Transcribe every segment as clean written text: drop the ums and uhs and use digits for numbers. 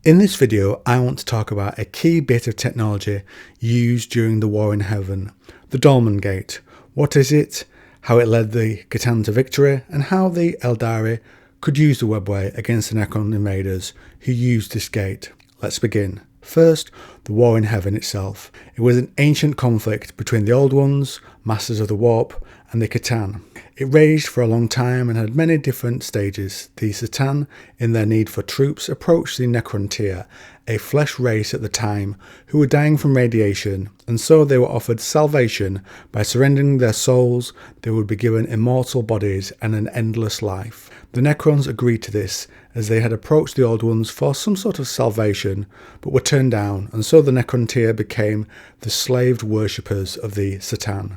In this video, I want to talk about a key bit of technology used during the War in Heaven, the Dolman Gate. What is it, how it led the Catan to victory, and how the aeldari could use the Webway against the necron invaders who used this gate. Let's begin. First, the War in Heaven itself. It was an ancient conflict between the Old Ones, Masters of the Warp, and the Catan. It raged for a long time and had many different stages. The Catan, in their need for troops, approached the necron tier, a flesh race at the time, who were dying from radiation, and so they were offered salvation by surrendering their souls. They would be given immortal bodies and an endless life. The necrons agreed to this, as they had approached the Old Ones for some sort of salvation, but were turned down, and so the necron tier became the slaved worshippers of the Catan.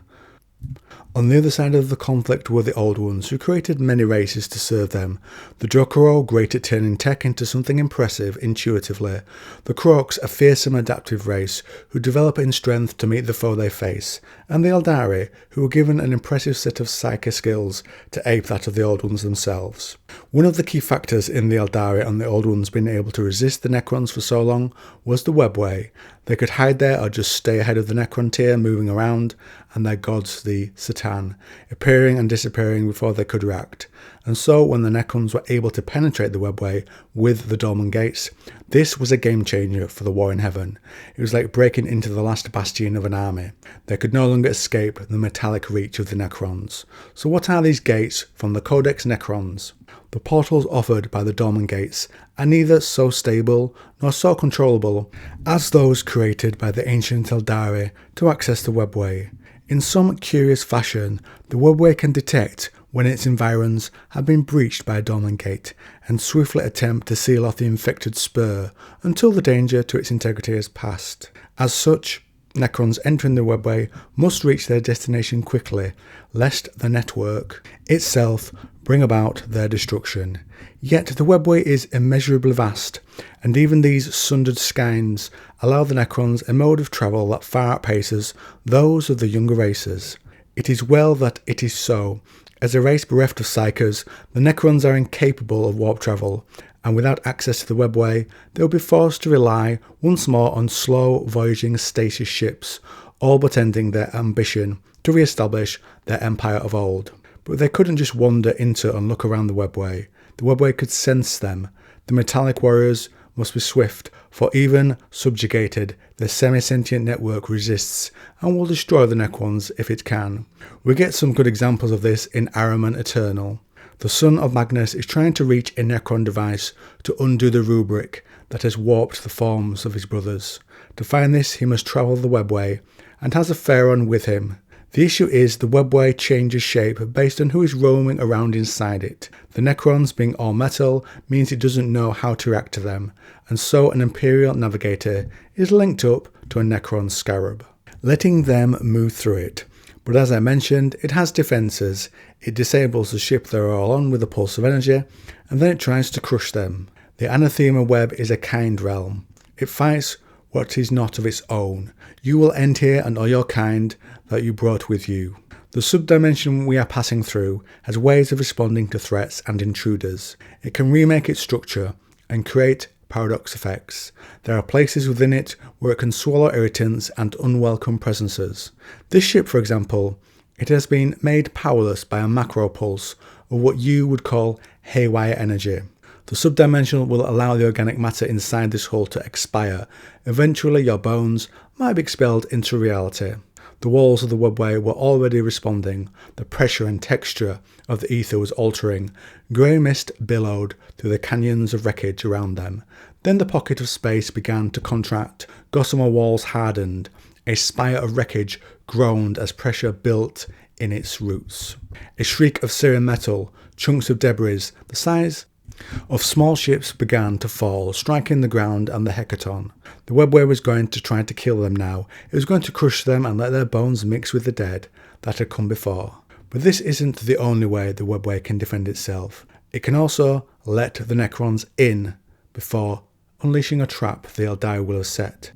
On the other side of the conflict were the Old Ones, who created many races to serve them. The Drokoro, great at turning tech into something impressive intuitively. The Kroaks, a fearsome adaptive race, who develop in strength to meet the foe they face. And the aeldari, who were given an impressive set of psyche skills to ape that of the Old Ones themselves. One of the key factors in the aeldari and the Old Ones being able to resist the necrons for so long was the Webway. They could hide there or just stay ahead of the necron tier, moving around, and their gods, the Catan, appearing and disappearing before they could react. And so when the necrons were able to penetrate the Webway with the Dolman Gates, this was a game changer for the War in Heaven. It was like breaking into the last bastion of an army. They could no longer escape the metallic reach of the necrons. So what are these gates from the Codex Necrons? The portals offered by the Dolman Gates are neither so stable nor so controllable as those created by the ancient aeldari to access the Webway. In some curious fashion, the Webway can detect when its environs have been breached by a Dolman Gate and swiftly attempt to seal off the infected spur until the danger to its integrity has passed. As such, necrons entering the Webway must reach their destination quickly, lest the network itself bring about their destruction. Yet the Webway is immeasurably vast, and even these sundered skeins allow the necrons a mode of travel that far outpaces those of the younger races. It is well that it is so. As a race bereft of psychers, the necrons are incapable of warp travel, and without access to the Webway, they will be forced to rely once more on slow voyaging stasis ships, all but ending their ambition to re-establish their empire of old. But they couldn't just wander into and look around the Webway. The Webway could sense them. The metallic warriors must be swift, for even subjugated, their semi-sentient network resists and will destroy the necrons if it can. We get some good examples of this in Ahriman Eternal. The son of Magnus is trying to reach a necron device to undo the rubric that has warped the forms of his brothers. To find this, he must travel the Webway and has a pharaoh with him. The issue is the Webway changes shape based on who is roaming around inside it. The necrons, being all metal, means it doesn't know how to react to them, and so an Imperial navigator is linked up to a necron scarab, letting them move through it. But as I mentioned, it has defences. It disables the ship they're all on with a pulse of energy, and then it tries to crush them. The anathema web is a kind realm. It fights what is not of its own. You will end here and all your kind that you brought with you. The subdimension we are passing through has ways of responding to threats and intruders. It can remake its structure and create paradox effects. There are places within it where it can swallow irritants and unwelcome presences. This ship, for example, it has been made powerless by a macro pulse of what you would call haywire energy. The subdimension will allow the organic matter inside this hull to expire. Eventually your bones might be expelled into reality. The walls of the Webway were already responding. The pressure and texture of the ether was altering. Grey mist billowed through the canyons of wreckage around them. Then the pocket of space began to contract. Gossamer walls hardened. A spire of wreckage groaned as pressure built in its roots. A shriek of Syrian metal, chunks of debris, the size of small ships began to fall, striking the ground and the hecaton. The Webway was going to try to kill them now. It was going to crush them and let their bones mix with the dead that had come before. But this isn't the only way the Webway can defend itself. It can also let the necrons in before unleashing a trap the aeldari will have set.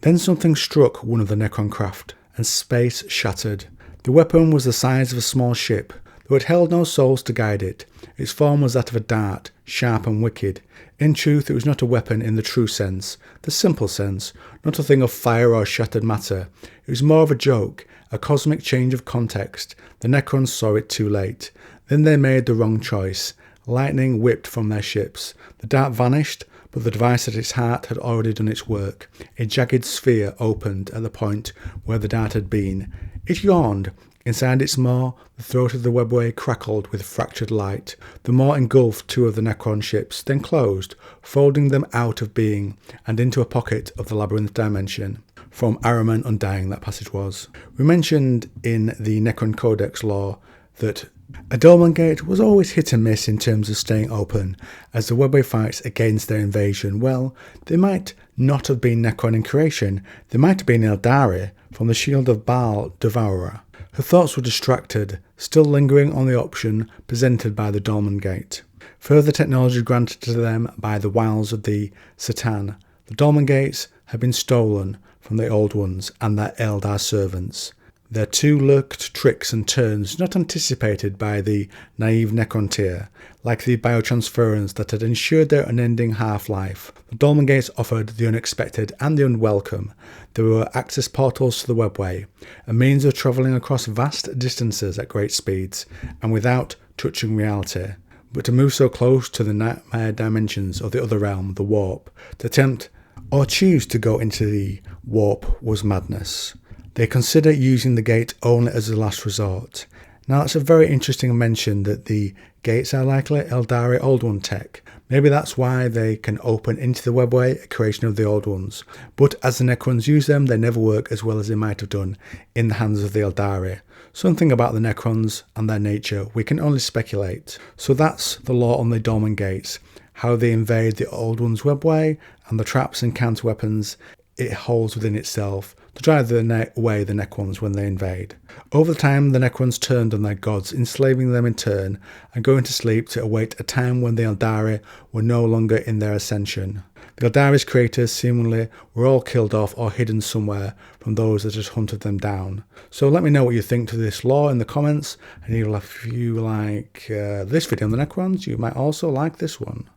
Then something struck one of the necron craft, and space shattered. The weapon was the size of a small ship. though it held no souls to guide it. Its form was that of a dart, sharp and wicked. In truth, it was not a weapon in the true sense, the simple sense, not a thing of fire or shattered matter. It was more of a joke, a cosmic change of context. The necrons saw it too late. Then they made the wrong choice. Lightning whipped from their ships. The dart vanished, but the device at its heart had already done its work. A jagged sphere opened at the point where the dart had been. It yawned. Inside its maw, the throat of the Webway crackled with fractured light. The maw engulfed two of the Necron ships, then closed, folding them out of being and into a pocket of the labyrinth dimension. From Ahriman Undying, that passage was. We mentioned in the Necron Codex lore that a Dolman gate was always hit and miss in terms of staying open, as the Webway fights against their invasion. Well, they might not have been Necron in creation, they might have been aeldari from the shield of Baal Devourer. Her thoughts were distracted, still lingering on the option presented by the Dolman Gate. Further technology granted to them by the wiles of the Satan. The Dolman Gates had been stolen from the Old Ones and their Eldar servants. There too lurked tricks and turns not anticipated by the naive Necrontyr, like the biotransference that had ensured their unending half-life. The Dolman Gates offered the unexpected and the unwelcome. There were access portals to the Webway, a means of travelling across vast distances at great speeds, and without touching reality. But to move so close to the nightmare dimensions of the other realm, the warp, to attempt or choose to go into the warp was madness. They consider using the gate only as a last resort. Now that's a very interesting mention that the gates are likely Aeldari Old One tech. Maybe that's why they can open into the Webway, a creation of the Old Ones. But as the Necrons use them, they never work as well as they might have done in the hands of the Aeldari. Something about the Necrons and their nature we can only speculate. So that's the lore on the Dolman Gates, how they invade the Old Ones' Webway and the traps and counter weapons it holds within itself to drive away the Necrons when they invade. Over time, the Necrons turned on their gods, enslaving them in turn and going to sleep to await a time when the Aeldari were no longer in their ascension. The Aeldari's creators seemingly were all killed off or hidden somewhere from those that had hunted them down. So let me know what you think to this lore in the comments, and if you like this video on the Necrons, you might also like this one.